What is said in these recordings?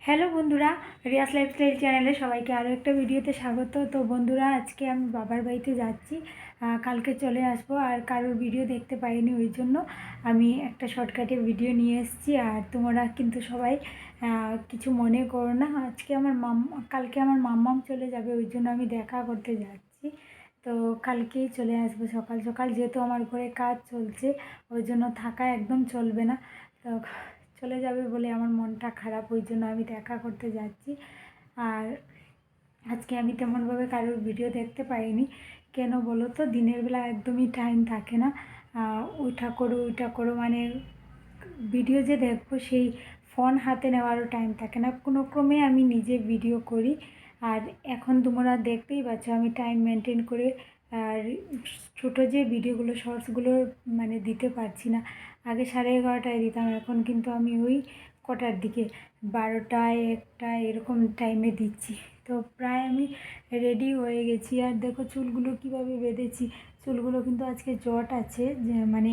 Hello বন্ধুরা, Riya's lifestyle চ্যানেলে সবাইকে আরও একটা ভিডিওতে স্বাগত। তো বন্ধুরা, আজকে আমি বাবার বাড়িতে যাচ্ছি, কালকে চলে আসবো। আর কারোর ভিডিও দেখতে পাইনি, ওই জন্য আমি একটা শর্টকাটে ভিডিও নিয়ে এসেছি। আর তোমরা কিন্তু সবাই কিছু মনে করো না। কালকে আমার মাম্মাম চলে যাবে, ওই জন্য আমি দেখা করতে যাচ্ছি। তো কালকেই চলে আসবো সকাল সকাল, যেহেতু আমার ঘরে কাজ চলছে, ওই জন্য থাকা একদম চলবে না। তো চলে যাবে বলে আমার মনটা খারাপ, ওই জন্য আমি দেখা করতে যাচ্ছি। আর আজকে আমি তেমনভাবে কারোর ভিডিও দেখতে পাইনি। কেন বলো তো, দিনের বেলা একদমই টাইম থাকে না। ওইটা করো মানে ভিডিও যে দেখবো সেই ফোন হাতে নেওয়ারও টাইম থাকে না। কোনো ক্রমে আমি নিজে ভিডিও করি। আর এখন তোমরা দেখতেই পাচ্ছ আমি টাইম মেনটেন করে আর ছোটো যে ভিডিওগুলো শর্টসগুলো মানে দিতে পারছি না। আগে 11:30টায় দিতাম, এখন কিন্তু আমি ওই কটার দিকে 12টা 1টা এরকম টাইমে দিচ্ছি। তো প্রায় আমি রেডি হয়ে গেছি। আর দেখো চুলগুলো কিভাবে বেঁধেছি। চুলগুলো কিন্তু আজকে জট আছে, যে মানে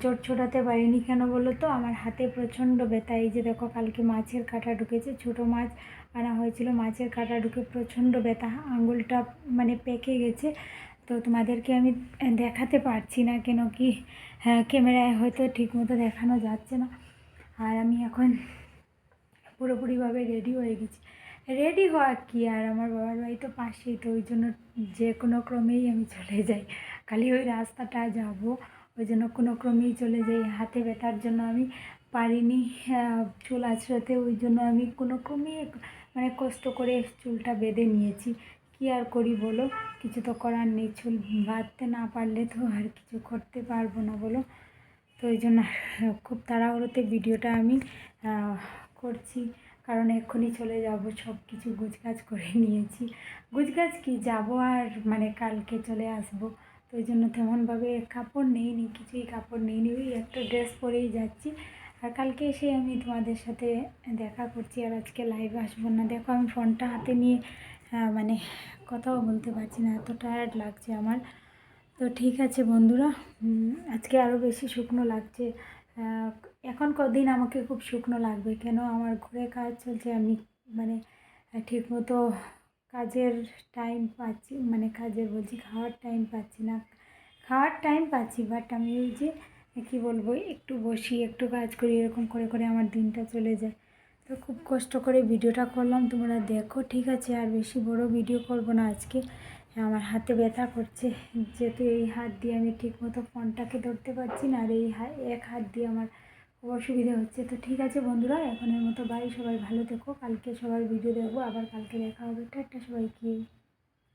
জট ছোটাতে পারিনি। কেন বলো তো, আমার হাতে প্রচণ্ড ব্যথা। এই যে দেখো, কালকে মাছের কাঁটা ঢুকেছে, ছোটো মাছ আনা হয়েছিল, মাছের কাঁটা ঢুকে প্রচণ্ড ব্যথা, আঙুলটা মানে পেকে গেছে। তো তোমাদেরকে আমি দেখাতে পারছি না, কেন কি ক্যামেরায় হয়তো ঠিকমতো দেখানো যাচ্ছে না। আর আমি এখন পুরোপুরিভাবে রেডি হয়ে গেছি। রেডি হওয়া কি, আর আমার বাবার বাড়ি তো পাশেই, তো ওই জন্য যে কোনো ক্রমেই আমি চলে যাই। খালি ওই রাস্তাটা যাব, ওই জন্য কোনো ক্রমেই চলে যাই। হাতে ব্যথার জন্য আমি পারিনি চুল আঁচড়াতে, ওই জন্য আমি কোনো ক্রমেই মানে কষ্ট করে চুলটা বেঁধে নিয়েছি। কি আর করি বলো, কিছু তো করার নেই। চুল বাঁধতে না পারলে তো আর কিছু করতে পারবো না বলো। তো ওই জন্য খুব তাড়াহুড়োতে ভিডিওটা আমি করছি, কারণ এক্ষুনি চলে যাব। সব কিছু গুছগাছ করে নিয়েছি। গুছগাছ কি, যাব আর মানে কালকে চলে আসব। তো ওই জন্য তেমনভাবে কাপড় নেইনি, কিছুই কাপড় নেইনি, ওই একটা ড্রেস পরেই যাচ্ছি। আর কালকে এসে আমি তোমাদের সাথে দেখা করছি। আর আজকে লাইভে আসবো না। দেখো আমি ফোনটা হাতে নিয়ে মানে কথাও বলতে পারছি না, এত টায়ার্ড লাগছে আমার। তো ঠিক আছে বন্ধুরা, আজকে আরও বেশি শুকনো লাগছে। এখন কদিন আমাকে খুব শুকনো লাগবে, কেন আমার ঘরে কাজ চলছে। আমি মানে ঠিকমতো কাজের টাইম পাচ্ছি, মানে কাজের বলছি, খাওয়ার টাইম পাচ্ছি না। খাওয়ার টাইম পাচ্ছি, বাট আমি ওই যে কী বলবো, একটু বসি একটু কাজ করি, এরকম করে করে আমার দিনটা চলে যায়। তো খুব কষ্ট করে ভিডিওটা করলাম, তোমরা দেখো। ঠিক আছে, আর বেশি বড় ভিডিও করব না আজকে। আমার হাতে ব্যথা করছে, যেহেতু এই হাত দিয়ে আমি ঠিকমতো ফোনটাকে ধরতে পারছি না, আর এই এক হাত দিয়ে আমার খুব অসুবিধা হচ্ছে। তো ঠিক আছে বন্ধুরা, এখনের মতো বাই। সবাই ভালো থেকো, কালকে সবার ভিডিও দেখবো, আবার কালকে দেখা হবে। টাটা সবাইকে।